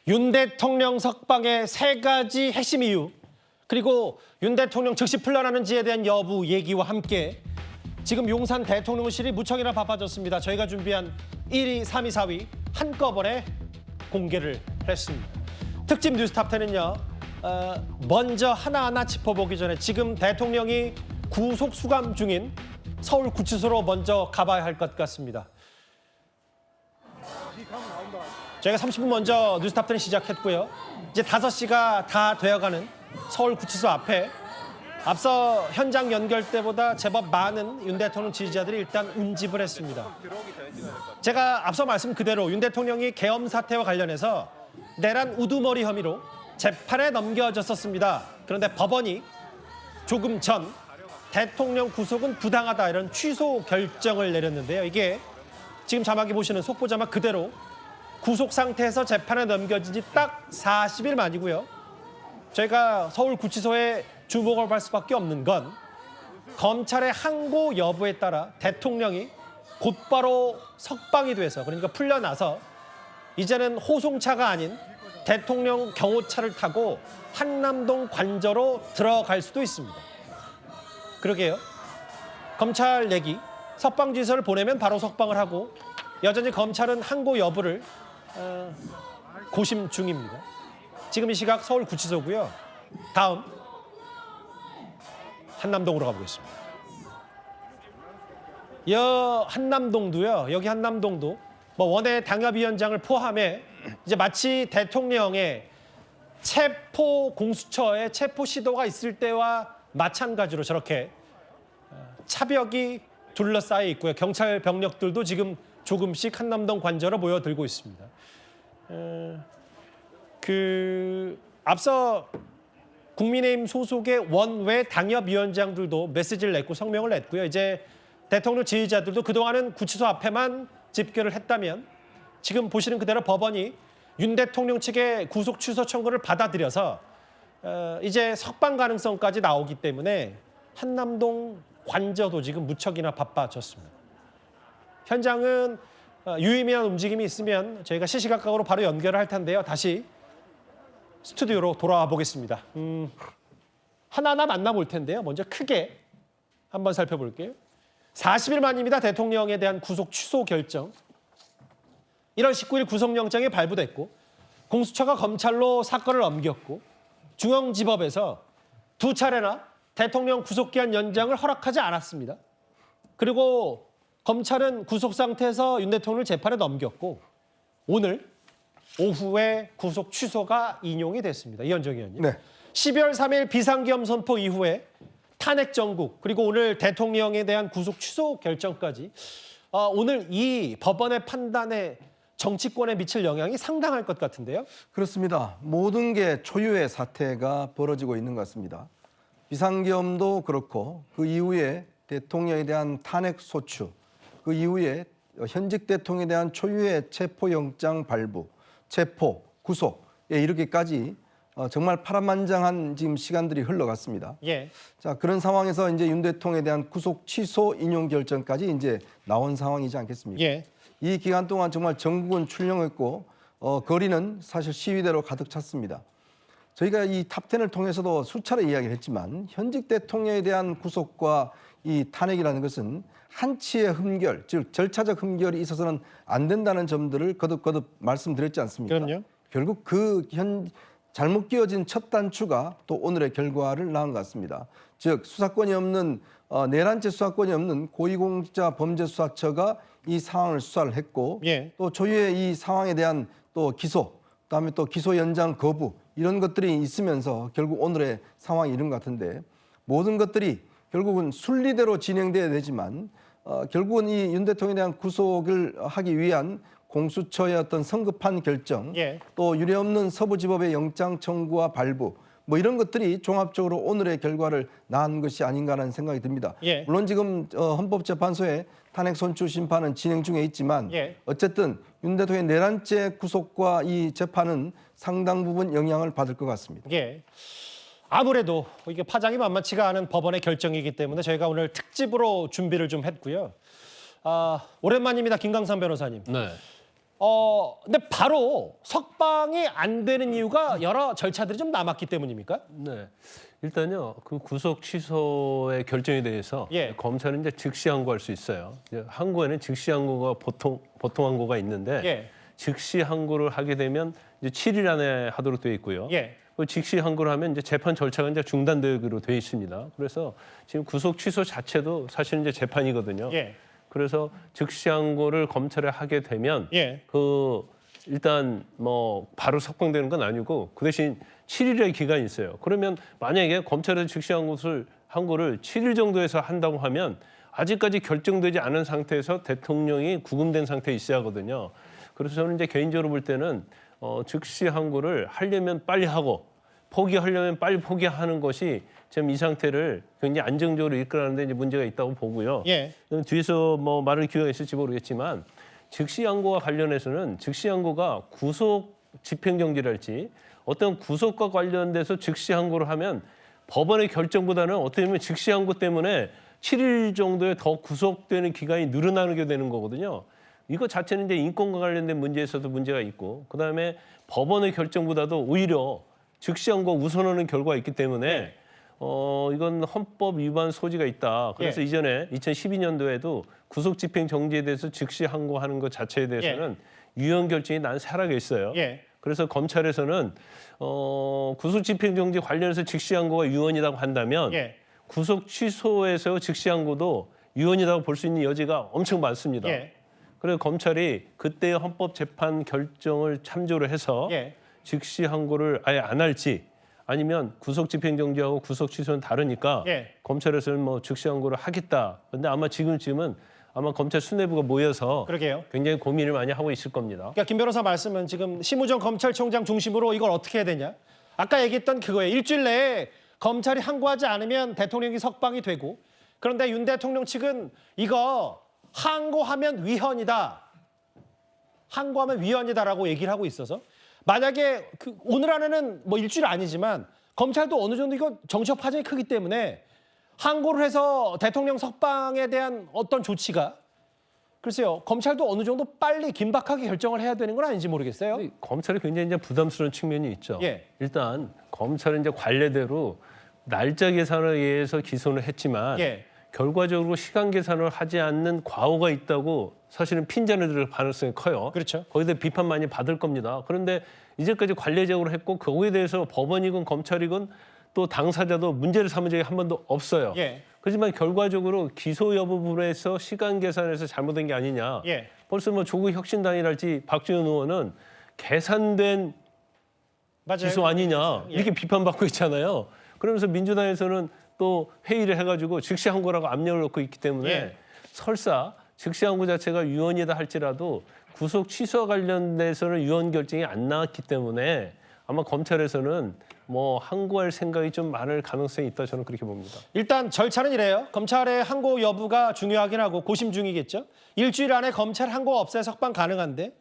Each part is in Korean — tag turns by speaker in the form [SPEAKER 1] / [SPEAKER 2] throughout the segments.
[SPEAKER 1] 윤 대통령 석방의 세 가지 핵심 이유, 그리고 윤 대통령 즉시 풀려나는지에 대한 여부 얘기와 함께 지금 용산 대통령실이 무척이나 바빠졌습니다. 저희가 준비한 1위, 3위, 4위 한꺼번에 공개를 했습니다. 특집 뉴스탑10은요. 먼저 하나하나 짚어보기 전에 지금 대통령이 구속 수감 중인 서울구치소로 먼저 가봐야 할 것 같습니다. 저희가 30분 먼저 뉴스탑10 시작했고요. 이제 5시가 다 되어가는 서울구치소 앞에 앞서 현장 연결 때보다 제법 많은 윤 대통령 지지자들이 일단 운집을 했습니다. 제가 앞서 말씀 그대로 윤 대통령이 계엄 사태와 관련해서 내란 우두머리 혐의로 재판에 넘겨졌었습니다. 그런데 법원이 조금 전 대통령 구속은 부당하다 이런 취소 결정을 내렸는데요. 이게 지금 자막에 보시는 속보 자막 그대로 구속 상태에서 재판에 넘겨진 지 딱 40일 만이고요. 저희가 서울구치소에 주목을 할 수밖에 없는 건 검찰의 항고 여부에 따라 대통령이 곧바로 석방이 돼서, 그러니까 풀려나서 이제는 호송차가 아닌 대통령 경호차를 타고 한남동 관저로 들어갈 수도 있습니다. 그러게요. 검찰 얘기, 석방 지시를 보내면 바로 석방을 하고 여전히 검찰은 항고 여부를 고심 중입니다. 지금 이 시각 서울구치소고요. 다음 한남동으로 가보겠습니다. 한남동도요. 여기 한남동도 원외 당협위원장을 포함해 이제 마치 대통령의 체포 공수처에 체포 시도가 있을 때와 마찬가지로 저렇게 차벽이 둘러싸여 있고요. 경찰 병력들도 지금 조금씩 한남동 관저로 모여들고 있습니다. 앞서 국민의힘 소속의 원외 당협위원장들도 메시지를 냈고 성명을 냈고요. 이제 대통령 지지자들도 그동안은 구치소 앞에만 집결을 했다면 지금 보시는 그대로 법원이 윤 대통령 측의 구속 취소 청구를 받아들여서 이제 석방 가능성까지 나오기 때문에 한남동 관저도 지금 무척이나 바빠졌습니다. 현장은 유의미한 움직임이 있으면 저희가 시시각각으로 바로 연결을 할 텐데요. 다시 스튜디오로 돌아와 보겠습니다. 하나하나 만나볼 텐데요. 먼저 크게 한번 살펴볼게요. 40일 만입니다. 대통령에 대한 구속 취소 결정. 1월 19일 구속영장이 발부됐고 공수처가 검찰로 사건을 넘겼고 중앙지법에서 2차례나 대통령 구속기한 연장을 허락하지 않았습니다. 그리고 검찰은 구속 상태에서 윤 대통령을 재판에 넘겼고 오늘 오후에 구속 취소가 인용이 됐습니다. 이현정 의원님.
[SPEAKER 2] 네.
[SPEAKER 1] 12월 3일 비상계엄 선포 이후에 탄핵 정국 그리고 오늘 대통령에 대한 구속 취소 결정까지 오늘 이 법원의 판단에 정치권에 미칠 영향이 상당할 것 같은데요.
[SPEAKER 2] 그렇습니다. 모든 게 초유의 사태가 벌어지고 있는 것 같습니다. 비상계엄도 그렇고 그 이후에 대통령에 대한 탄핵 소추, 그 이후에 현직 대통령에 대한 초유의 체포영장 발부, 체포, 구속에 이르기까지 정말 파란만장한 지금 시간들이 흘러갔습니다.
[SPEAKER 1] 예.
[SPEAKER 2] 자, 그런 상황에서 이제 윤 대통령에 대한 구속 취소 인용 결정까지 이제 나온 상황이지 않겠습니까?
[SPEAKER 1] 예.
[SPEAKER 2] 이 기간 동안 정말 전국은 출렁했고 거리는 사실 시위대로 가득 찼습니다. 저희가 이 탑10을 통해서도 수차례 이야기를 했지만 현직 대통령에 대한 구속과 이 탄핵이라는 것은 한치의 흠결, 즉 절차적 흠결이 있어서는 안 된다는 점들을 거듭 말씀드렸지 않습니까?
[SPEAKER 1] 그럼요.
[SPEAKER 2] 결국 잘못 끼워진 첫 단추가 또 오늘의 결과를 낳은 것 같습니다. 즉 수사권이 없는 내란죄 수사권이 없는 고위공직자범죄수사처가 이 상황을 수사를 했고
[SPEAKER 1] 예.
[SPEAKER 2] 또 조유의 이 상황에 대한 또 기소, 그다음에 또 기소 연장 거부 이런 것들이 있으면서 결국 오늘의 상황이 이런 것 같은데 모든 것들이 결국은 순리대로 진행돼야 되지만 결국은 이 윤 대통령에 대한 구속을 하기 위한 공수처의 어떤 성급한 결정,
[SPEAKER 1] 예.
[SPEAKER 2] 또 유례없는 서부지법의 영장 청구와 발부, 뭐 이런 것들이 종합적으로 오늘의 결과를 낳은 것이 아닌가라는 생각이 듭니다.
[SPEAKER 1] 예.
[SPEAKER 2] 물론 지금 헌법재판소의 탄핵 선출 심판은 진행 중에 있지만
[SPEAKER 1] 예.
[SPEAKER 2] 어쨌든 윤 대통령의 내란죄 구속과 이 재판은 상당 부분 영향을 받을 것 같습니다.
[SPEAKER 1] 예. 아무래도 이게 파장이 만만치가 않은 법원의 결정이기 때문에 저희가 오늘 특집으로 준비를 좀 했고요. 오랜만입니다. 김강삼 변호사님.
[SPEAKER 3] 네.
[SPEAKER 1] 근데 바로 석방이 안 되는 이유가 여러 절차들이 좀 남았기 때문입니까?
[SPEAKER 3] 네. 일단요, 그 구속 취소의 결정에 대해서
[SPEAKER 1] 예.
[SPEAKER 3] 검찰은 이제 즉시 항고할 수 있어요. 이제 항고에는 즉시 항고가 보통 항고가 있는데
[SPEAKER 1] 예.
[SPEAKER 3] 즉시 항고를 하게 되면 이제 7일 안에 하도록 되어 있고요.
[SPEAKER 1] 예.
[SPEAKER 3] 그 즉시 항고를 하면 이제 재판 절차가 이제 중단되기로 되어 있습니다. 그래서 지금 구속 취소 자체도 사실은 이제 재판이거든요.
[SPEAKER 1] 예.
[SPEAKER 3] 그래서 즉시 항고를 검찰에 하게 되면
[SPEAKER 1] 예.
[SPEAKER 3] 그 일단 뭐 바로 석방되는 건 아니고 그 대신 7일의 기간이 있어요. 그러면 만약에 검찰에서 즉시 항고를 7일 정도에서 한다고 하면 아직까지 결정되지 않은 상태에서 대통령이 구금된 상태에 있어야 하거든요. 그래서 저는 이제 개인적으로 볼 때는 즉시 항고를 하려면 빨리 하고 포기하려면 빨리 포기하는 것이 지금 이 상태를 굉장히 안정적으로 이끌어가는데 이제 문제가 있다고 보고요.
[SPEAKER 1] 예.
[SPEAKER 3] 뒤에서 뭐 말할 기회가 있을지 모르겠지만 즉시 항고와 관련해서는 즉시 항고가 구속 집행정지랄지 어떤 구속과 관련돼서 즉시 항고를 하면 법원의 결정보다는 어떻게 보면 즉시 항고 때문에 7일 정도의 더 구속되는 기간이 늘어나게 되는 거거든요. 이거 자체는 이제 인권과 관련된 문제에서도 문제가 있고 그다음에 법원의 결정보다도 오히려 즉시 항고 우선하는 결과가 있기 때문에 이건 헌법 위반 소지가 있다. 그래서
[SPEAKER 1] 예.
[SPEAKER 3] 이전에 2012년도에도 구속 집행 정지에 대해서 즉시 항고하는 것 자체에 대해서는 유언 결정이 난 사라져 있어요.
[SPEAKER 1] 예.
[SPEAKER 3] 그래서 검찰에서는 구속 집행 정지 관련해서 즉시 항고가 유언이라고 한다면
[SPEAKER 1] 예.
[SPEAKER 3] 구속 취소에서 즉시 항고도 유언이라고 볼 수 있는 여지가 엄청 많습니다.
[SPEAKER 1] 예.
[SPEAKER 3] 그래서 검찰이 그때의 헌법재판 결정을 참조를 해서
[SPEAKER 1] 예.
[SPEAKER 3] 즉시 항고를 아예 안 할지 아니면 구속 집행 정지하고 구속 취소는 다르니까
[SPEAKER 1] 예.
[SPEAKER 3] 검찰에서는 뭐 즉시 항고를 하겠다. 근데 아마 지금쯤은 아마 검찰 수뇌부가 모여서
[SPEAKER 1] 그러게요.
[SPEAKER 3] 굉장히 고민을 많이 하고 있을 겁니다.
[SPEAKER 1] 그러니까 김 변호사 말씀은 지금 심우정 검찰총장 중심으로 이걸 어떻게 해야 되냐? 아까 얘기했던 그거예요. 일주일 내에 검찰이 항고하지 않으면 대통령이 석방이 되고 그런데 윤 대통령 측은 이거 항고하면 위헌이다. 항고하면 위헌이다라고 얘기를 하고 있어서 만약에 오늘 안에는 뭐 일주일 아니지만 검찰도 어느 정도 이거 정치적 파장이 크기 때문에 항고를 해서 대통령 석방에 대한 어떤 조치가 글쎄요 검찰도 어느 정도 빨리 긴박하게 결정을 해야 되는 건 아닌지 모르겠어요.
[SPEAKER 3] 검찰이 굉장히 이제 부담스러운 측면이 있죠.
[SPEAKER 1] 예.
[SPEAKER 3] 일단 검찰은 이제 관례대로 날짜 계산에 의해서 기소를 했지만
[SPEAKER 1] 예.
[SPEAKER 3] 결과적으로 시간 계산을 하지 않는 과오가 있다고 사실은 핀잔을 들 가능성이 커요.
[SPEAKER 1] 그렇죠.
[SPEAKER 3] 거기에 대해 비판 많이 받을 겁니다. 그런데 이제까지 관례적으로 했고 거기에 대해서 법원이건 검찰이건 또 당사자도 문제를 삼은 적이 한 번도 없어요.
[SPEAKER 1] 예.
[SPEAKER 3] 그렇지만 결과적으로 기소 여부 부분에서 시간 계산에서 잘못된 게 아니냐.
[SPEAKER 1] 예.
[SPEAKER 3] 벌써 뭐 조국 혁신당이랄지 박지원 의원은 계산된
[SPEAKER 1] 맞아요.
[SPEAKER 3] 기소 아니냐
[SPEAKER 1] 예.
[SPEAKER 3] 이렇게 비판받고 있잖아요. 그러면서 민주당에서는 또 회의를 해가지고 즉시 항고라고 압력을 넣고 있기 때문에
[SPEAKER 1] 예.
[SPEAKER 3] 설사 즉시 항고 자체가 유언이다 할지라도 구속 취소와 관련돼서는 유언 결정이 안 나왔기 때문에 아마 검찰에서는 뭐 항고할 생각이 좀 많을 가능성이 있다 저는 그렇게 봅니다.
[SPEAKER 1] 일단 절차는 이래요. 검찰의 항고 여부가 중요하긴 하고 고심 중이겠죠. 일주일 안에 검찰 항고 없애 석방 가능한데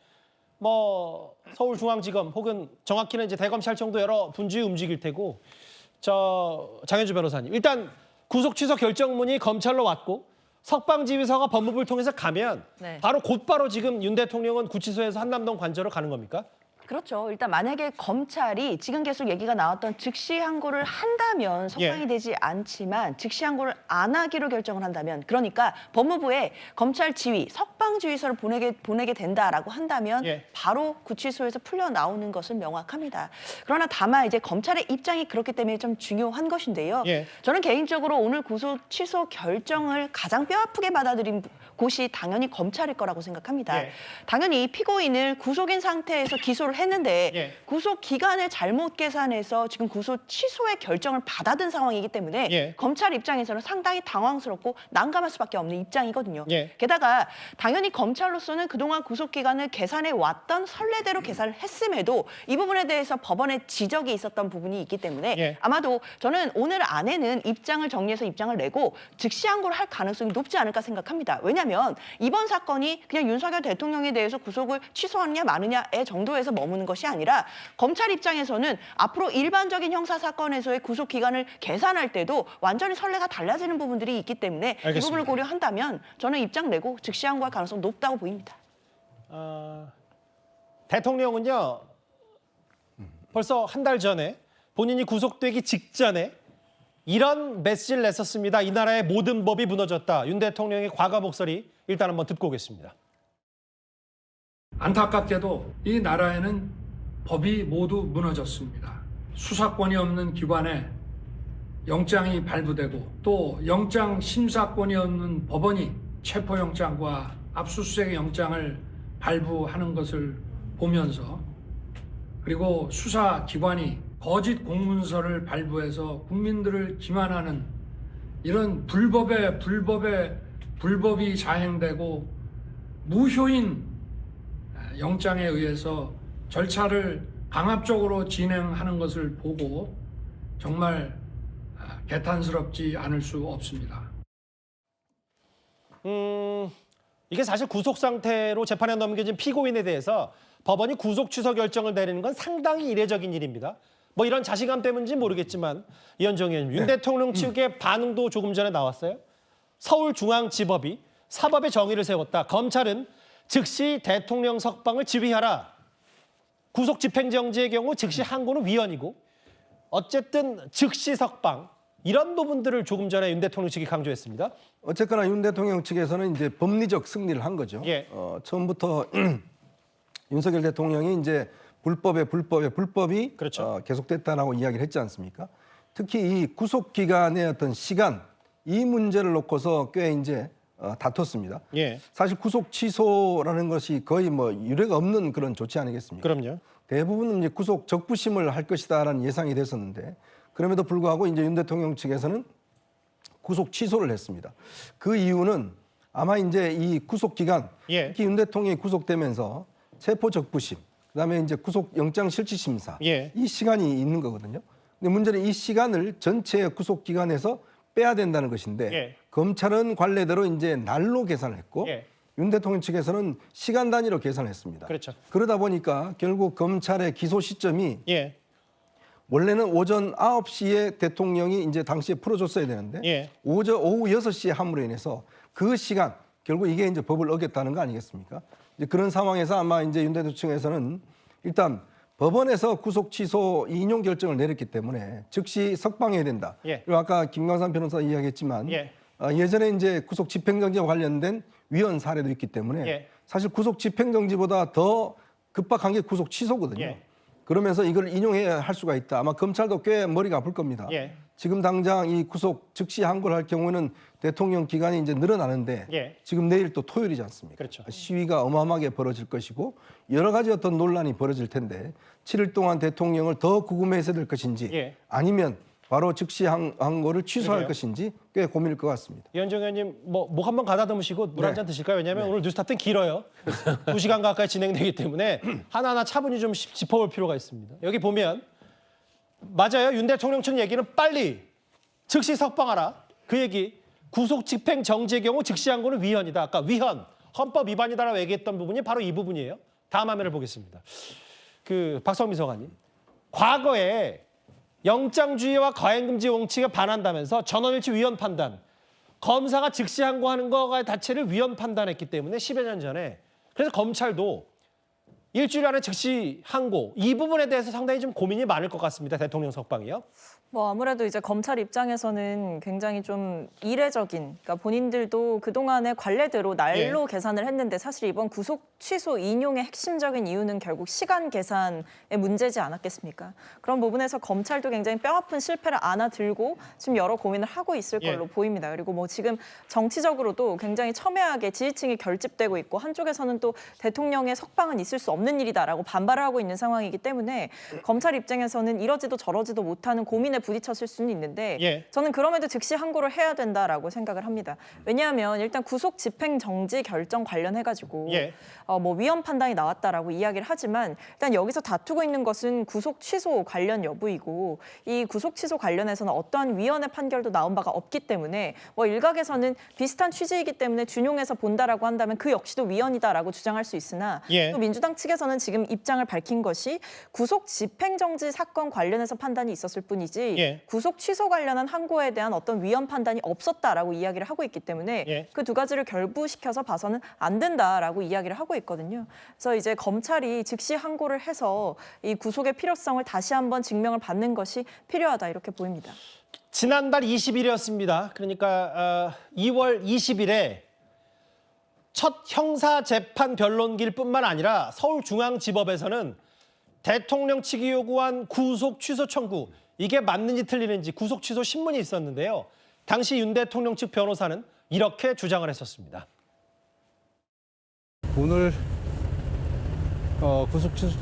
[SPEAKER 1] 뭐 서울중앙지검 혹은 정확히는 이제 대검찰청도 여러 분주히 움직일 테고 장현주 변호사님 일단 구속 취소 결정문이 검찰로 왔고 석방지휘서가 법무부를 통해서 가면
[SPEAKER 4] 네.
[SPEAKER 1] 곧바로 지금 윤 대통령은 구치소에서 한남동 관저로 가는 겁니까?
[SPEAKER 4] 그렇죠. 일단 만약에 검찰이 지금 계속 얘기가 나왔던 즉시 항고를 한다면 석방이
[SPEAKER 1] 예.
[SPEAKER 4] 되지 않지만 즉시 항고를 안 하기로 결정을 한다면 그러니까 법무부에 검찰 지휘, 석방 지휘서를 보내게 된다라고 한다면
[SPEAKER 1] 예.
[SPEAKER 4] 바로 구치소에서 풀려 나오는 것은 명확합니다. 그러나 다만 이제 검찰의 입장이 그렇기 때문에 좀 중요한 것인데요.
[SPEAKER 1] 예.
[SPEAKER 4] 저는 개인적으로 오늘 구속 취소 결정을 가장 뼈아프게 받아들인 곳이 당연히 검찰일 거라고 생각합니다.
[SPEAKER 1] 예.
[SPEAKER 4] 당연히 피고인을 구속인 상태에서 기소를 했는데
[SPEAKER 1] 예.
[SPEAKER 4] 구속 기간을 잘못 계산해서 지금 구속 취소의 결정을 받아든 상황이기 때문에
[SPEAKER 1] 예.
[SPEAKER 4] 검찰 입장에서는 상당히 당황스럽고 난감할 수밖에 없는 입장이거든요.
[SPEAKER 1] 예.
[SPEAKER 4] 게다가 당연히 검찰로서는 그동안 구속 기간을 계산해 왔던 선례대로 계산을 했음에도 이 부분에 대해서 법원의 지적이 있었던 부분이 있기 때문에
[SPEAKER 1] 예.
[SPEAKER 4] 아마도 저는 오늘 안에는 입장을 정리해서 입장을 내고 즉시 항고를 할 가능성이 높지 않을까 생각합니다. 왜냐하면 이번 사건이 그냥 윤석열 대통령에 대해서 구속을 취소하느냐 마느냐의 정도에서 머무는 것이 아니라 검찰 입장에서는 앞으로 일반적인 형사 사건에서의 구속 기간을 계산할 때도 완전히 선례가 달라지는 부분들이 있기 때문에
[SPEAKER 1] 알겠습니다.
[SPEAKER 4] 이 부분을 고려한다면 저는 입장 내고 즉시 항고할 가능성 높다고 보입니다.
[SPEAKER 1] 대통령은요 벌써 한 달 전에 본인이 구속되기 직전에 이런 메시지를 냈었습니다. 이 나라의 모든 법이 무너졌다. 윤 대통령의 과거 목소리 일단 한번 듣고 오겠습니다.
[SPEAKER 5] 안타깝게도 이 나라에는 법이 모두 무너졌습니다. 수사권이 없는 기관에 영장이 발부되고 또 영장 심사권이 없는 법원이 체포영장과 압수수색 영장을 발부하는 것을 보면서 그리고 수사기관이 거짓 공문서를 발부해서 국민들을 기만하는 이런 불법이 자행되고 무효인 영장에 의해서 절차를 강압적으로 진행하는 것을 보고 정말 개탄스럽지 않을 수 없습니다.
[SPEAKER 1] 이게 사실 구속 상태로 재판에 넘겨진 피고인에 대해서 법원이 구속 취소 결정을 내리는 건 상당히 이례적인 일입니다. 뭐 이런 자신감 때문인지 모르겠지만 이현정 의원님, 윤 대통령 측의 반응도 조금 전에 나왔어요. 서울중앙지법이 사법의 정의를 세웠다. 검찰은 즉시 대통령 석방을 지휘하라. 구속 집행정지의 경우 즉시 항고는 위헌이고 어쨌든 즉시 석방 이런 부분들을 조금 전에 윤 대통령 측이 강조했습니다.
[SPEAKER 2] 어쨌거나 윤 대통령 측에서는 이제 법리적 승리를 한 거죠.
[SPEAKER 1] 예.
[SPEAKER 2] 처음부터 윤석열 대통령이 이제 불법이
[SPEAKER 1] 그렇죠.
[SPEAKER 2] 계속됐다라고 이야기를 했지 않습니까? 특히 이 구속 기간의 어떤 시간 이 문제를 놓고서 꽤 이제 다퉜습니다.
[SPEAKER 1] 예.
[SPEAKER 2] 사실 구속 취소라는 것이 거의 뭐 유례가 없는 그런 조치 아니겠습니까?
[SPEAKER 1] 그럼요.
[SPEAKER 2] 대부분은 이제 구속 적부심을 할 것이다라는 예상이 됐었는데 그럼에도 불구하고 이제 윤 대통령 측에서는 구속 취소를 했습니다. 그 이유는 아마 이제 이 구속 기간,
[SPEAKER 1] 예.
[SPEAKER 2] 특히 윤 대통령이 구속되면서 체포 적부심, 그다음에 이제 구속 영장 실질 심사
[SPEAKER 1] 예.
[SPEAKER 2] 이 시간이 있는 거거든요. 근데 문제는 이 시간을 전체 구속 기간에서 빼야 된다는 것인데
[SPEAKER 1] 예.
[SPEAKER 2] 검찰은 관례대로 이제 날로 계산을 했고
[SPEAKER 1] 예.
[SPEAKER 2] 윤 대통령 측에서는 시간 단위로 계산했습니다.
[SPEAKER 1] 그렇죠.
[SPEAKER 2] 그러다 보니까 결국 검찰의 기소 시점이
[SPEAKER 1] 예.
[SPEAKER 2] 원래는 오전 9시에 대통령이 이제 당시에 풀어줬어야 되는데
[SPEAKER 1] 예.
[SPEAKER 2] 오후 6시에 함으로 인해서 그 시간 결국 이게 이제 법을 어겼다는 거 아니겠습니까? 이제 그런 상황에서 아마 이제 윤 대통령 측에서는 일단 법원에서 구속 취소 인용 결정을 내렸기 때문에 즉시 석방해야 된다.
[SPEAKER 1] 예.
[SPEAKER 2] 그리고 아까 김광산 변호사 이야기했지만
[SPEAKER 1] 예.
[SPEAKER 2] 예전에 이제 구속 집행정지와 관련된 위헌 사례도 있기 때문에
[SPEAKER 1] 예.
[SPEAKER 2] 사실 구속 집행정지보다 더 급박한 게 구속 취소거든요.
[SPEAKER 1] 예.
[SPEAKER 2] 그러면서 이걸 인용해야 할 수가 있다. 아마 검찰도 꽤 머리가 아플 겁니다.
[SPEAKER 1] 예.
[SPEAKER 2] 지금 당장 이 구속 즉시 항고를 할 경우에는 대통령 기간이 이제 늘어나는데
[SPEAKER 1] 예.
[SPEAKER 2] 지금 내일 또 토요일이지 않습니까?
[SPEAKER 1] 그렇죠.
[SPEAKER 2] 시위가 어마어마하게 벌어질 것이고 여러 가지 어떤 논란이 벌어질 텐데 7일 동안 대통령을 더 구금해서 될 것인지
[SPEAKER 1] 예.
[SPEAKER 2] 아니면 바로 즉시 항고를 취소할
[SPEAKER 1] 그래요?
[SPEAKER 2] 것인지 꽤 고민일 것 같습니다.
[SPEAKER 1] 이현정 의원님 목 한번 가다듬으시고 물
[SPEAKER 2] 네.
[SPEAKER 1] 한 잔 드실까요? 왜냐하면 오늘 뉴스타트는 길어요. 2시간 가까이 진행되기 때문에 하나하나 차분히 좀 짚어볼 필요가 있습니다. 여기 보면 맞아요. 윤 대통령 측 얘기는 빨리 즉시 석방하라. 그 얘기 구속 집행 정지의 경우 즉시 항고는 위헌이다. 아까 위헌, 헌법 위반이다라고 얘기했던 부분이 바로 이 부분이에요. 다음 화면을 보겠습니다. 박성미 서관님. 과거에 영장주의와 과잉금지 원칙에 반한다면서 전원일치 위헌 판단, 검사가 즉시 항고하는 거가 자체를 위헌 판단했기 때문에 10여 년 전에 그래서 검찰도 일주일 안에 즉시 항고 이 부분에 대해서 상당히 좀 고민이 많을 것 같습니다. 대통령 석방이요.
[SPEAKER 6] 뭐 아무래도 이제 검찰 입장에서는 굉장히 좀 이례적인, 그러니까 본인들도 그동안의 관례대로 날로 계산을 했는데 사실 이번 구속 취소 인용의 핵심적인 이유는 결국 시간 계산의 문제지 않았겠습니까? 그런 부분에서 검찰도 굉장히 뼈아픈 실패를 안아들고 지금 여러 고민을 하고 있을 걸로 보입니다. 그리고 뭐 지금 정치적으로도 굉장히 첨예하게 지지층이 결집되고 있고 한쪽에서는 또 대통령의 석방은 있을 수 없는 일이다라고 반발을 하고 있는 상황이기 때문에 검찰 입장에서는 이러지도 저러지도 못하는 고민에 부딪혔을 수는 있는데 저는 그럼에도 즉시 항고를 해야 된다라고 생각을 합니다. 왜냐하면 일단 구속 집행 정지 결정 관련해가지고 뭐 위헌 판단이 나왔다라고 이야기를 하지만 일단 여기서 다투고 있는 것은 구속 취소 관련 여부이고 이 구속 취소 관련해서는 어떠한 위헌의 판결도 나온 바가 없기 때문에 뭐 일각에서는 비슷한 취지이기 때문에 준용해서 본다라고 한다면 그 역시도 위헌이다라고 주장할 수 있으나 또 민주당 측에서는 지금 입장을 밝힌 것이 구속 집행 정지 사건 관련해서 판단이 있었을 뿐이지 측이
[SPEAKER 1] 예.
[SPEAKER 6] 구속 취소 관련한 항고에 대한 어떤 위헌 판단이 없었다라고 이야기를 하고 있기 때문에
[SPEAKER 1] 예.
[SPEAKER 6] 그 두 가지를 결부시켜서 봐서는 안 된다라고 이야기를 하고 있거든요. 그래서 이제 검찰이 즉시 항고를 해서 이 구속의 필요성을 다시 한번 증명을 받는 것이 필요하다 이렇게 보입니다.
[SPEAKER 1] 지난달 20일이었습니다. 그러니까 2월 20일에 첫 형사 재판 변론기일 뿐만 아니라 서울중앙지법에서는 대통령 측이 요구한 구속 취소 청구, 이게 맞는지 틀리는지 구속 취소 신문이 있었는데요. 당시 윤 대통령 측 변호사는 이렇게 주장을 했었습니다.
[SPEAKER 7] 오늘 구속 취소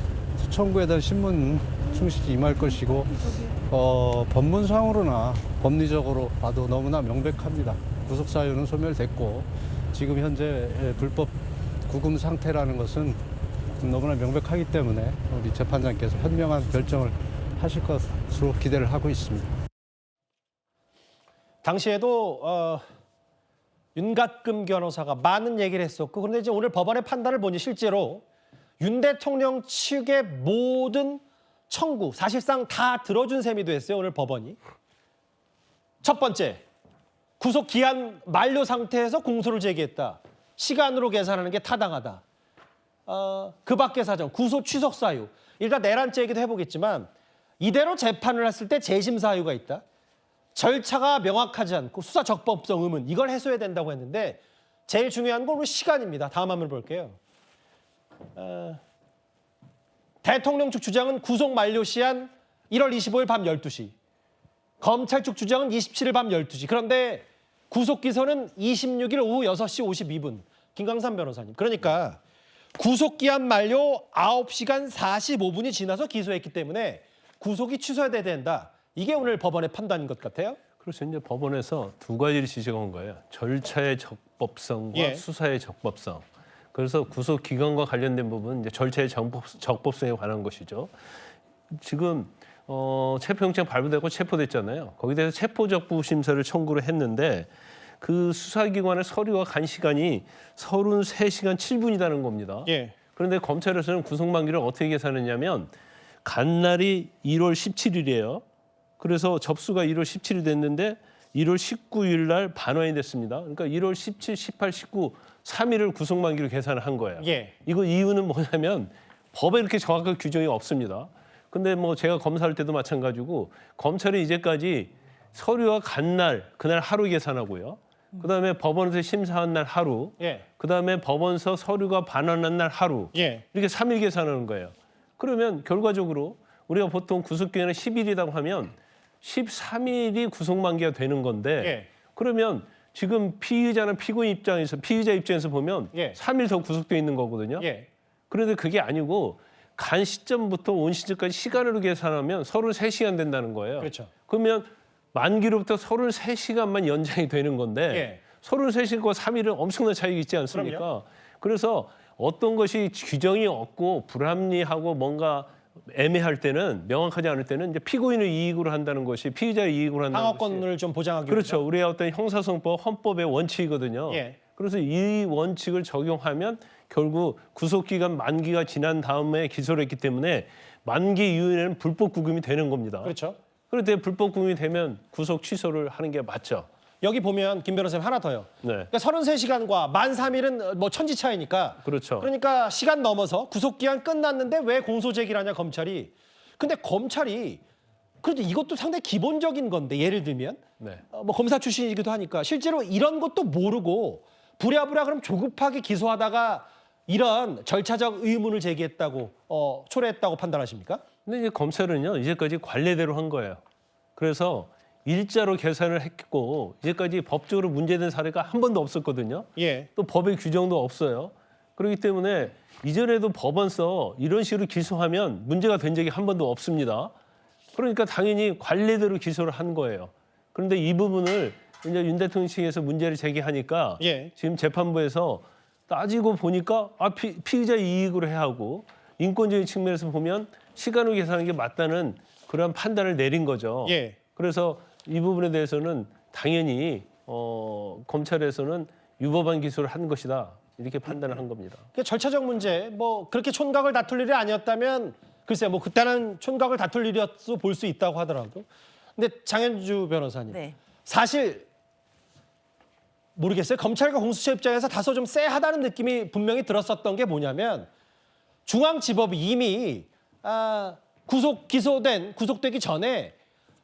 [SPEAKER 7] 청구에 대한 신문 충실히 임할 것이고 법문상으로나 법리적으로 봐도 너무나 명백합니다. 구속 사유는 소멸됐고 지금 현재 불법 구금 상태라는 것은 너무나 명백하기 때문에 우리 재판장께서 현명한 결정을 하실 것으로 기대를 하고 있습니다.
[SPEAKER 1] 당시에도 윤갓금 변호사가 많은 얘기를 했었고, 그런데 이제 오늘 법원의 판단을 보니 실제로 윤 대통령 측의 모든 청구 사실상 다 들어준 셈이 됐어요. 오늘 법원이. 첫 번째, 구속 기한 만료 상태에서 공소를 제기했다. 시간으로 계산하는 게 타당하다. 그 밖의 사정, 구속 취소 사유. 일단 내란죄 얘기도 해보겠지만 이대로 재판을 했을 때 재심 사유가 있다. 절차가 명확하지 않고 수사 적법성 의문, 이걸 해소해야 된다고 했는데 제일 중요한 건 오늘 시간입니다. 다음 화면 볼게요. 대통령 측 주장은 구속 만료 시한 1월 25일 밤 12시. 검찰 측 주장은 27일 밤 12시. 그런데 구속 기소는 26일 오후 6시 52분. 김강삼 변호사님. 그러니까 구속 기한 만료 9시간 45분이 지나서 기소했기 때문에 구속이 취소돼야 된다. 이게 오늘 법원의 판단인 것 같아요.
[SPEAKER 3] 그래서 이제 법원에서 두 가지를 지적한 거예요. 절차의 적법성과
[SPEAKER 1] 예.
[SPEAKER 3] 수사의 적법성. 그래서 구속 기간과 관련된 부분, 이제 절차의 적법성에 관한 것이죠. 지금 체포영장 발부되고 체포됐잖아요. 거기에 대해서 체포적부 심사를 청구를 했는데 그 수사기관의 서류가 간 시간이 33시간 7분이라는 겁니다.
[SPEAKER 1] 예.
[SPEAKER 3] 그런데 검찰에서는 구속만기를 어떻게 계산했냐면 간 날이 1월 17일이에요. 그래서 접수가 1월 17일 됐는데 1월 19일 날 반환이 됐습니다. 그러니까 1월 17, 18, 19, 3일을 구속만기로 계산을 한 거예요.
[SPEAKER 1] 예.
[SPEAKER 3] 이거 이유는 뭐냐면 법에 이렇게 정확한 규정이 없습니다. 근데 뭐 제가 검사할 때도 마찬가지고 검찰은 이제까지 서류가 간 날, 그날 하루 계산하고요. 그다음에 법원에서 심사한 날 하루,
[SPEAKER 1] 예.
[SPEAKER 3] 그다음에 법원서 서류가 반환한 날 하루,
[SPEAKER 1] 예.
[SPEAKER 3] 이렇게 3일 계산하는 거예요. 그러면 결과적으로 우리가 보통 구속기간이 10일이라고 하면 13일이 구속만기가 되는 건데
[SPEAKER 1] 예.
[SPEAKER 3] 그러면 지금 피의자나 피고인 입장에서 피의자 입장에서 보면
[SPEAKER 1] 예.
[SPEAKER 3] 3일 더 구속돼 있는 거거든요.
[SPEAKER 1] 예.
[SPEAKER 3] 그런데 그게 아니고 간 시점부터 온 시점까지 시간으로 계산하면 33시간 된다는 거예요.
[SPEAKER 1] 그렇죠.
[SPEAKER 3] 그러면 만기로부터 33시간만 연장이 되는 건데
[SPEAKER 1] 예.
[SPEAKER 3] 33시간과 3일은 엄청난 차이가 있지 않습니까?
[SPEAKER 1] 그럼요.
[SPEAKER 3] 그래서 어떤 것이 규정이 없고 불합리하고 뭔가 애매할 때는 명확하지 않을 때는 이제 피고인을 이익으로 한다는 것이 피의자의 이익으로 한다는 것이
[SPEAKER 1] 방어권을 좀 보장하기
[SPEAKER 3] 그렇죠.
[SPEAKER 1] 위해서.
[SPEAKER 3] 우리의 어떤 형사소송법 헌법의 원칙이거든요.
[SPEAKER 1] 예.
[SPEAKER 3] 그래서 이 원칙을 적용하면 결국 구속기간 만기가 지난 다음에 기소를 했기 때문에 만기 이후에는 불법 구금이 되는 겁니다.
[SPEAKER 1] 그렇죠.
[SPEAKER 3] 그런데 불법 구금이 되면 구속 취소를 하는 게 맞죠.
[SPEAKER 1] 여기 보면 김 변호사님 하나 더요.
[SPEAKER 3] 네,
[SPEAKER 1] 그러니까 33시간과 만 3일은 뭐 천지 차이니까.
[SPEAKER 3] 그렇죠.
[SPEAKER 1] 그러니까 시간 넘어서 구속기한 끝났는데 왜 공소 제기를 하냐 검찰이. 근데 검찰이 그래도 이것도 상당히 기본적인 건데 예를 들면
[SPEAKER 3] 네.
[SPEAKER 1] 뭐 검사 출신이기도 하니까 실제로 이런 것도 모르고 부랴부랴 그럼 조급하게 기소하다가 이런 절차적 의문을 제기했다고 초래했다고 판단하십니까?
[SPEAKER 3] 근데 이제 검찰은요 이제까지 관례대로 한 거예요. 그래서 일자로 계산을 했고 이제까지 법적으로 문제된 사례가 한 번도 없었거든요.
[SPEAKER 1] 예.
[SPEAKER 3] 또 법의 규정도 없어요. 그렇기 때문에 이전에도 법원서 이런 식으로 기소하면 문제가 된 적이 한 번도 없습니다. 그러니까 당연히 관례대로 기소를 한 거예요. 그런데 이 부분을 이제 윤 대통령 측에서 문제를 제기하니까
[SPEAKER 1] 예.
[SPEAKER 3] 지금 재판부에서 따지고 보니까 피의자 이익으로 해야 하고 인권적인 측면에서 보면 시간으로 계산하는 게 맞다는 그런 판단을 내린 거죠.
[SPEAKER 1] 예.
[SPEAKER 3] 그래서 이 부분에 대해서는 당연히 검찰에서는 유법한 기소를 한 것이다 이렇게 판단을 한 겁니다.
[SPEAKER 1] 그 절차적 문제, 뭐 그렇게 촌각을 다툴 일이 아니었다면 글쎄요, 뭐 그때는 촌각을 다툴 일이었어 볼 수 있다고 하더라도 근데 장현주 변호사님,
[SPEAKER 4] 네.
[SPEAKER 1] 사실 모르겠어요. 검찰과 공수처 입장에서 다소 좀 쎄하다는 느낌이 분명히 들었었던 게 뭐냐면 중앙지법이 이미 구속되기 전에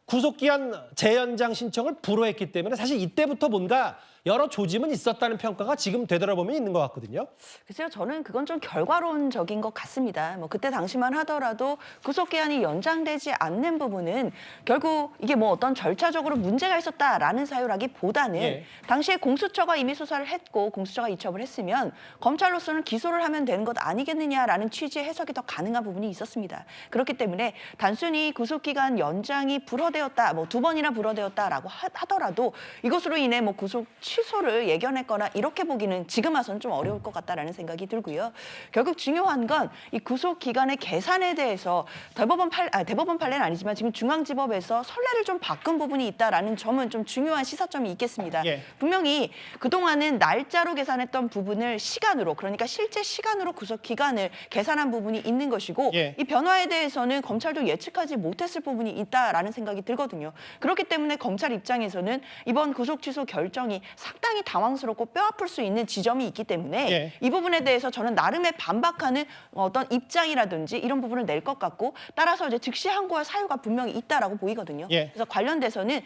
[SPEAKER 1] 구속기한 재연장 신청을 불허했기 때문에 사실 이때부터 뭔가 여러 조짐은 있었다는 평가가 지금 되돌아보면 있는 것 같거든요.
[SPEAKER 4] 글쎄요, 저는 그건 좀 결과론적인 것 같습니다. 뭐 그때 당시만 하더라도 구속기한이 연장되지 않는 부분은 결국 이게 뭐 어떤 절차적으로 문제가 있었다라는 사유라기보다는
[SPEAKER 1] 예.
[SPEAKER 4] 당시에 공수처가 이미 수사를 했고 공수처가 이첩을 했으면 검찰로서는 기소를 하면 되는 것 아니겠느냐라는 취지의 해석이 더 가능한 부분이 있었습니다. 그렇기 때문에 단순히 구속기간 연장이 불허되었다, 뭐 2번이나 불허되었다라고 하더라도 이것으로 인해 뭐 구속 취소를 예견했거나 이렇게 보기는 지금 와서는 좀 어려울 것 같다라는 생각이 들고요. 결국 중요한 건 이 구속 기간의 계산에 대해서 대법원 판례는 아니지만 지금 중앙지법에서 선례를 좀 바꾼 부분이 있다라는 점은 좀 중요한 시사점이 있겠습니다.
[SPEAKER 1] 예.
[SPEAKER 4] 분명히 그동안은 날짜로 계산했던 부분을 시간으로, 그러니까 실제 시간으로 구속 기간을 계산한 부분이 있는 것이고
[SPEAKER 1] 예.
[SPEAKER 4] 이 변화에 대해서는 검찰도 예측하지 못했을 부분이 있다라는 생각이 들거든요. 그렇기 때문에 검찰 입장에서는 이번 구속 취소 결정이 상당히 당황스럽고 뼈아플 수 있는 지점이 있기 때문에
[SPEAKER 1] 예.
[SPEAKER 4] 이 부분에 대해서 저는 나름의 반박하는 어떤 입장이라든지 이런 부분을 낼 것 같고 따라서 이제 즉시 항고할 사유가 분명히 있다라고 보이거든요.
[SPEAKER 1] 예.
[SPEAKER 4] 그래서 관련돼서는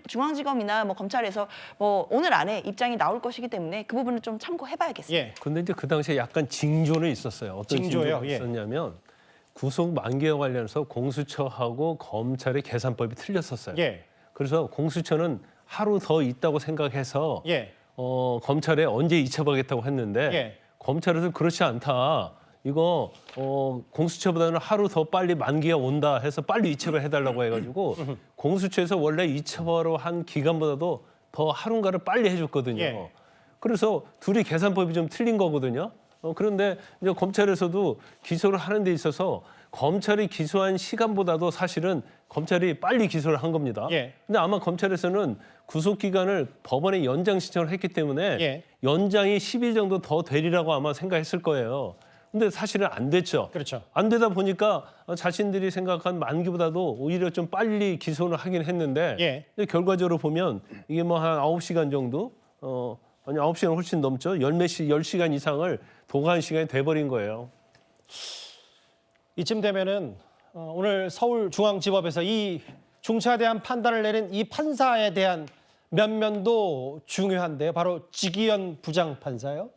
[SPEAKER 4] 중앙지검이나 뭐 검찰에서 뭐 오늘 안에 입장이 나올 것이기 때문에 그 부분을 좀 참고해봐야겠습니다.
[SPEAKER 1] 예.
[SPEAKER 3] 근데 이제 그 당시에 약간 징조는 있었어요. 어떤
[SPEAKER 1] 징조요?
[SPEAKER 3] 징조가
[SPEAKER 1] 예.
[SPEAKER 3] 있었냐면 구속 만기와 관련해서 공수처하고 검찰의 계산법이 틀렸었어요.
[SPEAKER 1] 예.
[SPEAKER 3] 그래서 공수처는 하루 더 있다고 생각해서
[SPEAKER 1] 예.
[SPEAKER 3] 검찰에 언제 이첩하겠다고 했는데
[SPEAKER 1] 예.
[SPEAKER 3] 검찰에서 그렇지 않다. 이거 공수처보다는 하루 더 빨리 만기가 온다 해서 빨리 이첩을 해달라고 해가지고 공수처에서 원래 이첩하러 한 기간보다도 더 하루인가를 빨리 해줬거든요.
[SPEAKER 1] 예.
[SPEAKER 3] 그래서 둘이 계산법이 좀 틀린 거거든요. 그런데 이제 검찰에서도 기소를 하는 데 있어서 검찰이 기소한 시간보다도 사실은 검찰이 빨리 기소를 한 겁니다.
[SPEAKER 1] 예.
[SPEAKER 3] 근데 아마 검찰에서는 구속 기간을 법원에 연장 신청을 했기 때문에
[SPEAKER 1] 예.
[SPEAKER 3] 연장이 10일 정도 더 되리라고 아마 생각했을 거예요. 근데 사실은 안 됐죠.
[SPEAKER 1] 그렇죠.
[SPEAKER 3] 안 되다 보니까 자신들이 생각한 만기보다도 오히려 좀 빨리 기소를 하긴 했는데
[SPEAKER 1] 예.
[SPEAKER 3] 근데 결과적으로 보면 이게 뭐 한 9시간 정도 아니 9시간 훨씬 넘죠. 10시간 이상을 도가한 시간이 돼버린 거예요.
[SPEAKER 1] 이쯤 되면은 오늘 서울중앙지법에서 이 중차대한 판단을 내린 이 판사에 대한 면면도 중요한데요. 바로 지기현 부장판사요.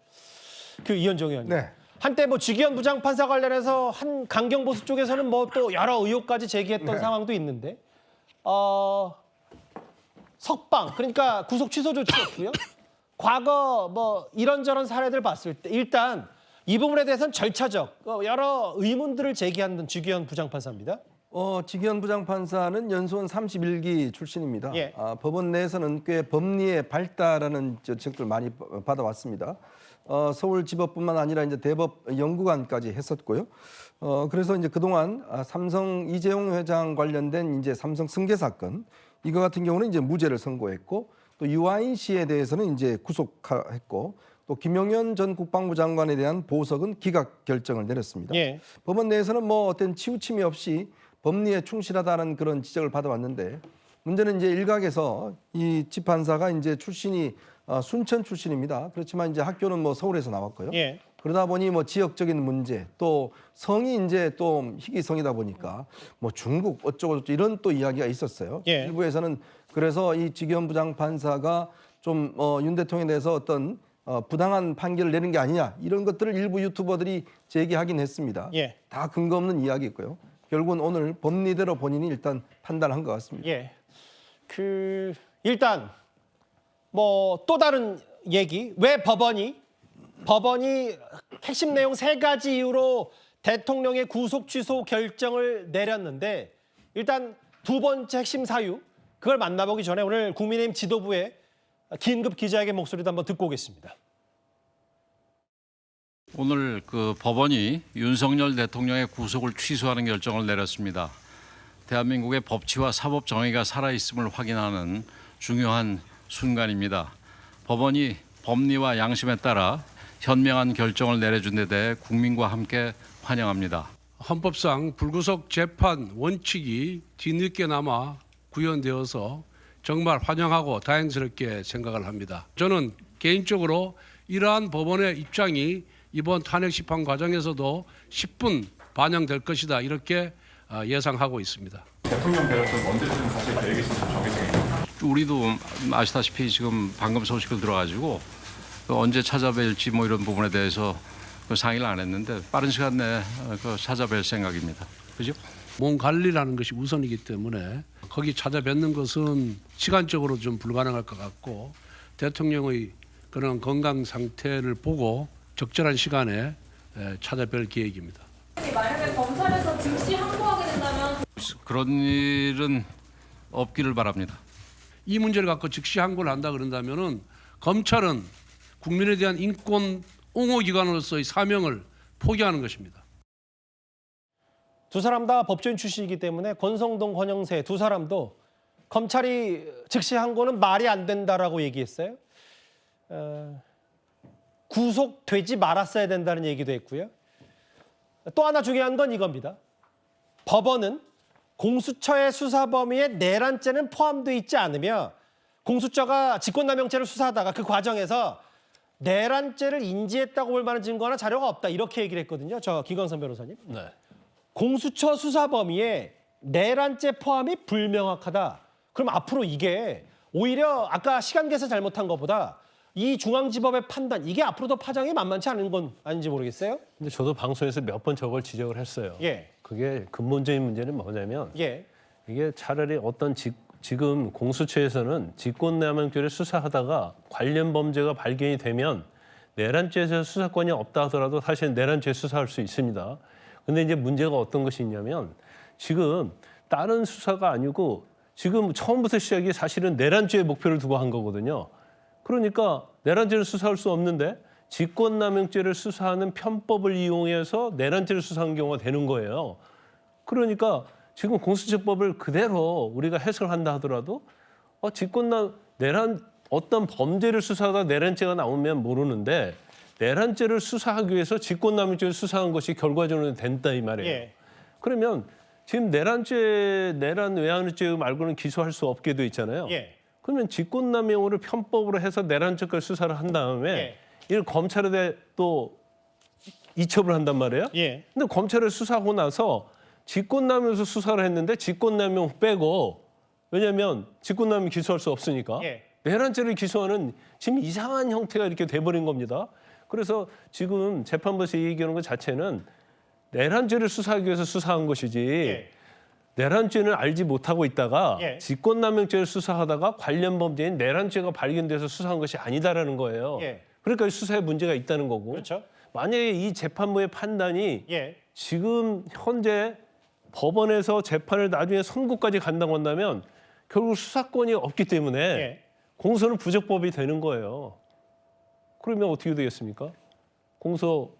[SPEAKER 1] 그 이현종 의원님.
[SPEAKER 2] 네.
[SPEAKER 1] 한때 뭐 지기현 부장판사 관련해서 한 강경보수 쪽에서는 뭐 또 여러 의혹까지 제기했던 상황도 있는데 석방 그러니까 구속 취소 조치였고요. 과거 뭐 이런저런 사례들 봤을 때 일단 이 부분에 대해서는 절차적 여러 의문들을 제기한 지기현 부장판사입니다.
[SPEAKER 2] 지기현 부장판사는 연수원 31기 출신입니다.
[SPEAKER 1] 예.
[SPEAKER 2] 법원 내에서는 꽤 법리에 발달하는 지적들 많이 받아왔습니다. 서울지법뿐만 아니라 이제 대법 연구관까지 했었고요. 그래서 이제 그동안 삼성 이재용 회장 관련된 이제 삼성 승계 사건 이거 같은 경우는 이제 무죄를 선고했고 또 유아인 씨에 대해서는 이제 구속했고 또 김용현 전 국방부 장관에 대한 보석은 기각 결정을 내렸습니다.
[SPEAKER 1] 예.
[SPEAKER 2] 법원 내에서는 뭐 어떤 치우침이 없이 법리에 충실하다는 그런 지적을 받아왔는데 문제는 이제 일각에서 이 지판사가 이제 출신이 순천 출신입니다. 그렇지만 이제 학교는 뭐 서울에서 나왔고요.
[SPEAKER 1] 예.
[SPEAKER 2] 그러다 보니 뭐 지역적인 문제 또 성이 이제 또 희귀성이다 보니까 뭐 중국 어쩌고 이런 또 이야기가 있었어요.
[SPEAKER 1] 예.
[SPEAKER 2] 일부에서는 그래서 이 지기현 부장판사가 좀 윤 대통령에 대해서 어떤 부당한 판결을 내는 게 아니냐 이런 것들을 일부 유튜버들이 제기하긴 했습니다.
[SPEAKER 1] 예.
[SPEAKER 2] 다 근거 없는 이야기고요. 결국은 오늘 법리대로 본인이 일단 판단한 것 같습니다.
[SPEAKER 1] 예. 일단 뭐 또 다른 얘기 왜 법원이 핵심 내용 3가지 이유로 대통령의 구속 취소 결정을 내렸는데 일단 두 번째 핵심 사유 그걸 만나보기 전에 오늘 국민의힘 지도부의 긴급 기자회견 목소리도 한번 듣고 오겠습니다.
[SPEAKER 8] 오늘 그 법원이 윤석열 대통령의 구속을 취소하는 결정을 내렸습니다. 대한민국의 법치와 사법 정의가 살아있음을 확인하는 중요한 순간입니다. 법원이 법리와 양심에 따라 현명한 결정을 내려준 데 대해 국민과 함께 환영합니다.
[SPEAKER 9] 헌법상 불구속 재판 원칙이 뒤늦게나마 구현되어서 정말 환영하고 다행스럽게 생각을 합니다. 저는 개인적으로 이러한 법원의 입장이 이번 탄핵 심판 과정에서도 10분 반영될 것이다 이렇게 예상하고 있습니다.
[SPEAKER 10] 대통령 배려점 언제쯤 사실 계획이 있으면 정해져요?
[SPEAKER 8] 우리도 아시다시피 지금 방금 소식을 들어가지고 언제 찾아뵐지 뭐 이런 부분에 대해서 상의를 안 했는데 빠른 시간 내에 찾아뵐 생각입니다. 그죠?
[SPEAKER 9] 몸 관리라는 것이 우선이기 때문에 거기 찾아뵙는 것은 시간적으로 좀 불가능할 것 같고 대통령의 그런 건강 상태를 보고 적절한 시간에 찾아뵐 계획입니다.
[SPEAKER 11] 만약에 검찰에서 즉시 항고하게 된다면
[SPEAKER 8] 그런 일은 없기를 바랍니다.
[SPEAKER 9] 이 문제를 갖고 즉시 항고를 한다 그런다면은 검찰은 국민에 대한 인권 옹호 기관으로서의 사명을 포기하는 것입니다.
[SPEAKER 1] 두 사람 다 법조인 출신이기 때문에 권성동, 권영세 두 사람도 검찰이 즉시 항고는 말이 안 된다라고 얘기했어요. 구속되지 말았어야 된다는 얘기도 했고요. 또 하나 중요한 건 이겁니다. 법원은 공수처의 수사 범위에 내란죄는 포함되어 있지 않으며 공수처가 직권남용죄를 수사하다가 그 과정에서 내란죄를 인지했다고 볼 만한 증거나 자료가 없다 이렇게 얘기를 했거든요. 저 김광선 변호사님.
[SPEAKER 3] 네.
[SPEAKER 1] 공수처 수사 범위에 내란죄 포함이 불명확하다. 그럼 앞으로 이게 오히려 아까 시간 계산 잘못한 것보다 이 중앙지법의 판단 이게 앞으로 더 파장이 만만치 않은 건 아닌지 모르겠어요.
[SPEAKER 3] 근데 저도 방송에서 몇 번 저걸 지적을 했어요.
[SPEAKER 1] 예.
[SPEAKER 3] 그게 근본적인 문제는 뭐냐면
[SPEAKER 1] 예.
[SPEAKER 3] 이게 차라리 어떤 지금 공수처에서는 직권남용죄를 수사하다가 관련 범죄가 발견이 되면 내란죄에서 수사권이 없다 하더라도 사실 내란죄 수사할 수 있습니다. 근데 이제 문제가 어떤 것이 있냐면 지금 다른 수사가 아니고 지금 처음부터 시작이 사실은 내란죄의 목표를 두고 한 거거든요. 그러니까 내란죄를 수사할 수 없는데 직권남용죄를 수사하는 편법을 이용해서 내란죄를 수사한 경우가 되는 거예요. 그러니까 지금 공수처법을 그대로 우리가 해석한다 하더라도 어떤 범죄를 수사하다 내란죄가 나오면 모르는데 내란죄를 수사하기 위해서 직권남용죄를 수사한 것이 결과적으로 된다 이 말이에요.
[SPEAKER 1] 예.
[SPEAKER 3] 그러면 지금 내란 외환죄 말고는 기소할 수 없게 돼 있잖아요.
[SPEAKER 1] 예.
[SPEAKER 3] 그러면 직권남용을 편법으로 해서 내란죄까지 수사를 한 다음에
[SPEAKER 1] 예.
[SPEAKER 3] 이걸 검찰에 대해 또 이첩을 한단 말이에요.
[SPEAKER 1] 예.
[SPEAKER 3] 근데 검찰을 수사하고 나서 직권남용에서 수사를 했는데 직권남용 빼고 왜냐하면 직권남용 기소할 수 없으니까
[SPEAKER 1] 예.
[SPEAKER 3] 내란죄를 기소하는 지금 이상한 형태가 이렇게 돼버린 겁니다. 그래서 지금 재판부에서 얘기하는 것 자체는 내란죄를 수사하기 위해서 수사한 것이지
[SPEAKER 1] 예.
[SPEAKER 3] 내란죄는 알지 못하고 있다가
[SPEAKER 1] 예.
[SPEAKER 3] 직권남용죄를 수사하다가 관련 범죄인 내란죄가 발견돼서 수사한 것이 아니다라는 거예요.
[SPEAKER 1] 예.
[SPEAKER 3] 그러니까 수사에 문제가 있다는 거고
[SPEAKER 1] 그렇죠.
[SPEAKER 3] 만약에 이 재판부의 판단이
[SPEAKER 1] 예.
[SPEAKER 3] 지금 현재 법원에서 재판을 나중에 선고까지 간다고 한다면 결국 수사권이 없기 때문에
[SPEAKER 1] 예.
[SPEAKER 3] 공소는 부적법이 되는 거예요. 그러면 어떻게 되겠습니까? 공소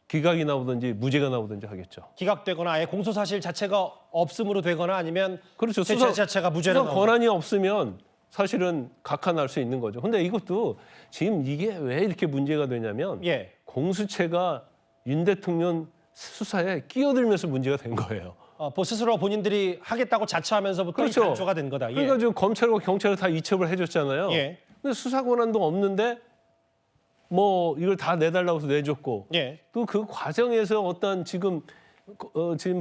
[SPEAKER 3] 기각이 나오든지 무죄가 나오든지 하겠죠.
[SPEAKER 1] 기각되거나 아예 공소 사실 자체가 없음으로 되거나 아니면
[SPEAKER 3] 그렇죠.
[SPEAKER 1] 수사 자체가 무죄로
[SPEAKER 3] 수사 권한이 없으면 사실은 각하날 수 있는 거죠. 근데 이것도 지금 이게 왜 이렇게 문제가 되냐면
[SPEAKER 1] 예.
[SPEAKER 3] 공수처가 윤 대통령 수사에 끼어들면서 문제가 된 거예요.
[SPEAKER 1] 스스로 본인들이 하겠다고 자처하면서부터
[SPEAKER 3] 그렇죠.
[SPEAKER 1] 이 단초가 된 거다. 예.
[SPEAKER 3] 그러니까 지금 검찰과 경찰을 다 이첩을 해줬잖아요.
[SPEAKER 1] 예.
[SPEAKER 3] 근데 수사 권한도 없는데 뭐 이걸 다 내달라고 해서 내줬고
[SPEAKER 1] 예.
[SPEAKER 3] 또 그 과정에서 어떤 지금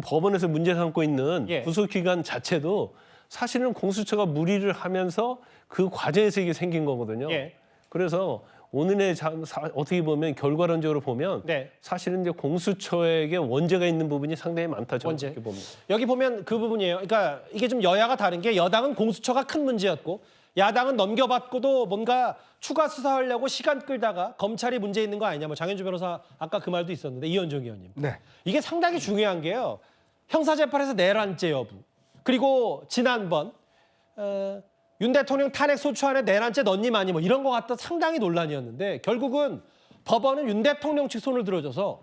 [SPEAKER 3] 법원에서 문제 삼고 있는
[SPEAKER 1] 예.
[SPEAKER 3] 구속기관 자체도 사실은 공수처가 무리를 하면서 그 과정에서 이게 생긴 거거든요.
[SPEAKER 1] 예.
[SPEAKER 3] 그래서 오늘의 어떻게 보면 결과론적으로 보면
[SPEAKER 1] 네.
[SPEAKER 3] 사실은 이제 공수처에게 원죄가 있는 부분이 상당히 많다 저는
[SPEAKER 1] 원죄.
[SPEAKER 3] 그렇게 봅니다.
[SPEAKER 1] 여기 보면 그 부분이에요. 그러니까 이게 좀 여야가 다른 게 여당은 공수처가 큰 문제였고 야당은 넘겨받고도 뭔가 추가 수사하려고 시간 끌다가 검찰이 문제 있는 거 아니냐. 뭐 장현주 변호사 아까 그 말도 있었는데 이현종 의원님.
[SPEAKER 2] 네.
[SPEAKER 1] 이게 상당히 중요한 게요. 형사재판에서 내란죄 여부. 그리고 지난번 윤 대통령 탄핵 소추안에 내란죄 넣니 마니 뭐 이런 거 갖다 상당히 논란이었는데 결국은 법원은 윤 대통령 측 손을 들어줘서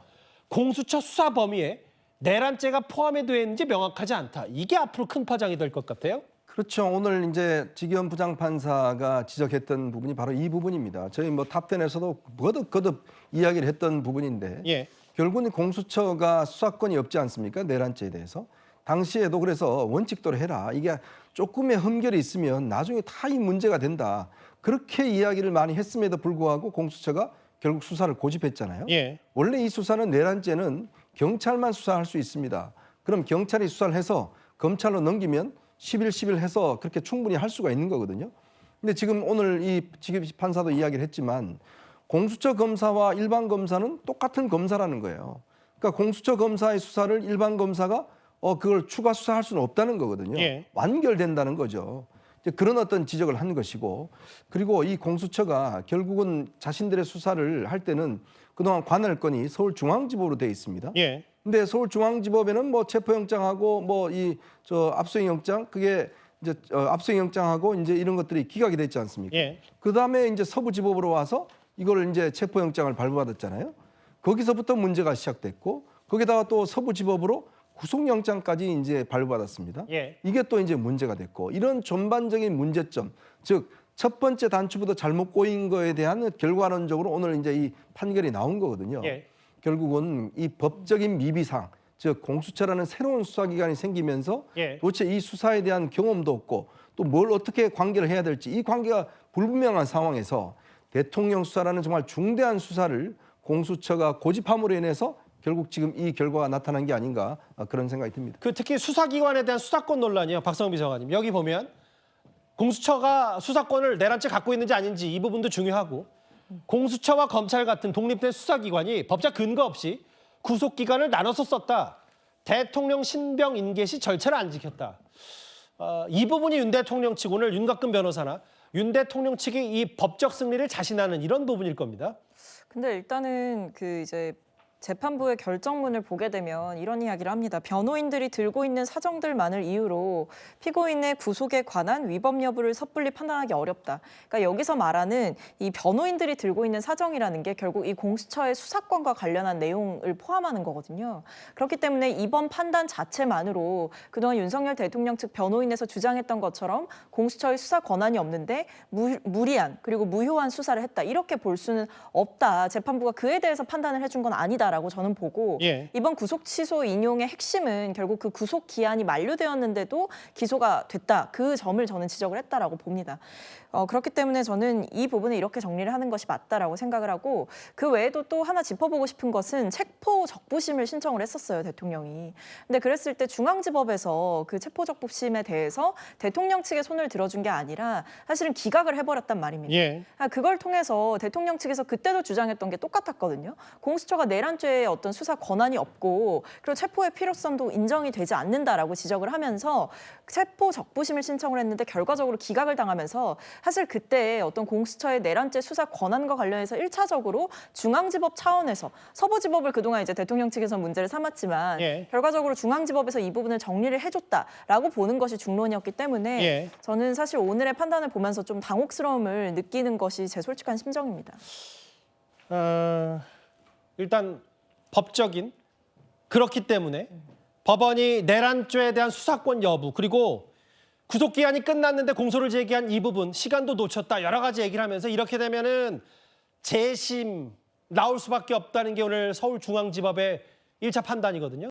[SPEAKER 1] 공수처 수사 범위에 내란죄가 포함이 되어 있는지 명확하지 않다. 이게 앞으로 큰 파장이 될 것 같아요.
[SPEAKER 2] 그렇죠. 오늘 이제 지기현 부장판사가 지적했던 부분이 바로 이 부분입니다. 저희 뭐 탑10에서도 거듭 이야기를 했던 부분인데
[SPEAKER 1] 예.
[SPEAKER 2] 결국은 공수처가 수사권이 없지 않습니까? 내란죄에 대해서. 당시에도 그래서 원칙대로 해라. 이게 조금의 흠결이 있으면 나중에 다 이 문제가 된다. 그렇게 이야기를 많이 했음에도 불구하고 공수처가 결국 수사를 고집했잖아요.
[SPEAKER 1] 예.
[SPEAKER 2] 원래 이 수사는 내란죄는 경찰만 수사할 수 있습니다. 그럼 경찰이 수사를 해서 검찰로 넘기면 10일, 10일 해서 그렇게 충분히 할 수가 있는 거거든요. 근데 지금 오늘 이 지금 판사도 이야기를 했지만 공수처 검사와 일반 검사는 똑같은 검사라는 거예요. 그러니까 공수처 검사의 수사를 일반 검사가 그걸 추가 수사할 수는 없다는 거거든요.
[SPEAKER 1] 예.
[SPEAKER 2] 완결된다는 거죠. 이제 그런 어떤 지적을 한 것이고, 그리고 이 공수처가 결국은 자신들의 수사를 할 때는 그동안 관할권이 서울중앙지법으로 돼 있습니다.
[SPEAKER 1] 예.
[SPEAKER 2] 근데 서울중앙지법에는 뭐 체포영장하고 뭐 이 압수영장 그게 이제 압수영장하고 이제 이런 것들이 기각이 됐지 않습니까?
[SPEAKER 1] 예.
[SPEAKER 2] 그 다음에 이제 서부지법으로 와서 이걸 이제 체포영장을 발부받았잖아요. 거기서부터 문제가 시작됐고, 거기다가 또 서부지법으로 구속영장까지 이제 발부받았습니다.
[SPEAKER 1] 예.
[SPEAKER 2] 이게 또 이제 문제가 됐고, 이런 전반적인 문제점, 즉 첫 번째 단추부터 잘못 꼬인 거에 대한 결과론적으로 오늘 이제 이 판결이 나온 거거든요.
[SPEAKER 1] 예.
[SPEAKER 2] 결국은 이 법적인 미비상, 즉 공수처라는 새로운 수사기관이 생기면서
[SPEAKER 1] 예.
[SPEAKER 2] 도대체 이 수사에 대한 경험도 없고 또 뭘 어떻게 관계를 해야 될지 이 관계가 불분명한 상황에서 대통령 수사라는 정말 중대한 수사를 공수처가 고집함으로 인해서 결국 지금 이 결과가 나타난 게 아닌가 그런 생각이 듭니다.
[SPEAKER 1] 그 특히 수사기관에 대한 수사권 논란이요. 박성훈 비서관님. 여기 보면 공수처가 수사권을 내란죄 갖고 있는지 아닌지 이 부분도 중요하고, 공수처와 검찰 같은 독립된 수사기관이 법적 근거 없이 구속기관을 나눠서 썼다. 대통령 신병 인계 시 절차를 안 지켰다. 이 부분이 윤 대통령 측, 오늘 윤곽근 변호사나 윤 대통령 측이 이 법적 승리를 자신하는 이런 부분일 겁니다.
[SPEAKER 6] 근데 일단은 그 이제 재판부의 결정문을 보게 되면 이런 이야기를 합니다. 변호인들이 들고 있는 사정들만을 이유로 피고인의 구속에 관한 위법 여부를 섣불리 판단하기 어렵다. 그러니까 여기서 말하는 이 변호인들이 들고 있는 사정이라는 게 결국 이 공수처의 수사권과 관련한 내용을 포함하는 거거든요. 그렇기 때문에 이번 판단 자체만으로 그동안 윤석열 대통령 측 변호인에서 주장했던 것처럼 공수처의 수사 권한이 없는데 무리한 그리고 무효한 수사를 했다. 이렇게 볼 수는 없다. 재판부가 그에 대해서 판단을 해준 건 아니다. 라고 저는 보고,
[SPEAKER 1] 예.
[SPEAKER 6] 이번 구속 취소 인용의 핵심은 결국 그 구속 기한이 만료되었는데도 기소가 됐다. 그 점을 저는 지적을 했다라고 봅니다. 그렇기 때문에 저는 이 부분을 이렇게 정리를 하는 것이 맞다라고 생각을 하고, 그 외에도 또 하나 짚어보고 싶은 것은 체포 적부심을 신청을 했었어요, 대통령이. 근데 그랬을 때 중앙지법에서 그 체포 적부심에 대해서 대통령 측의 손을 들어준 게 아니라 사실은 기각을 해버렸단 말입니다.
[SPEAKER 1] 예.
[SPEAKER 6] 그걸 통해서 대통령 측에서 그때도 주장했던 게 똑같았거든요. 공수처가 내란죄의 어떤 수사 권한이 없고 그리고 체포의 필요성도 인정이 되지 않는다라고 지적을 하면서 체포 적부심을 신청을 했는데 결과적으로 기각을 당하면서 사실 그때 어떤 공수처의 내란죄 수사 권한과 관련해서 1차적으로 중앙지법 차원에서, 서부지법을 그동안 이제 대통령 측에서 문제를 삼았지만
[SPEAKER 1] 예.
[SPEAKER 6] 결과적으로 중앙지법에서 이 부분을 정리를 해줬다라고 보는 것이 중론이었기 때문에
[SPEAKER 1] 예.
[SPEAKER 6] 저는 사실 오늘의 판단을 보면서 좀 당혹스러움을 느끼는 것이 제 솔직한 심정입니다.
[SPEAKER 1] 일단 법적인, 그렇기 때문에 법원이 내란죄에 대한 수사권 여부, 그리고 구속기한이 끝났는데 공소를 제기한 이 부분, 시간도 놓쳤다, 여러 가지 얘기를 하면서 이렇게 되면은 재심 나올 수밖에 없다는 게 오늘 서울중앙지법의 1차 판단이거든요.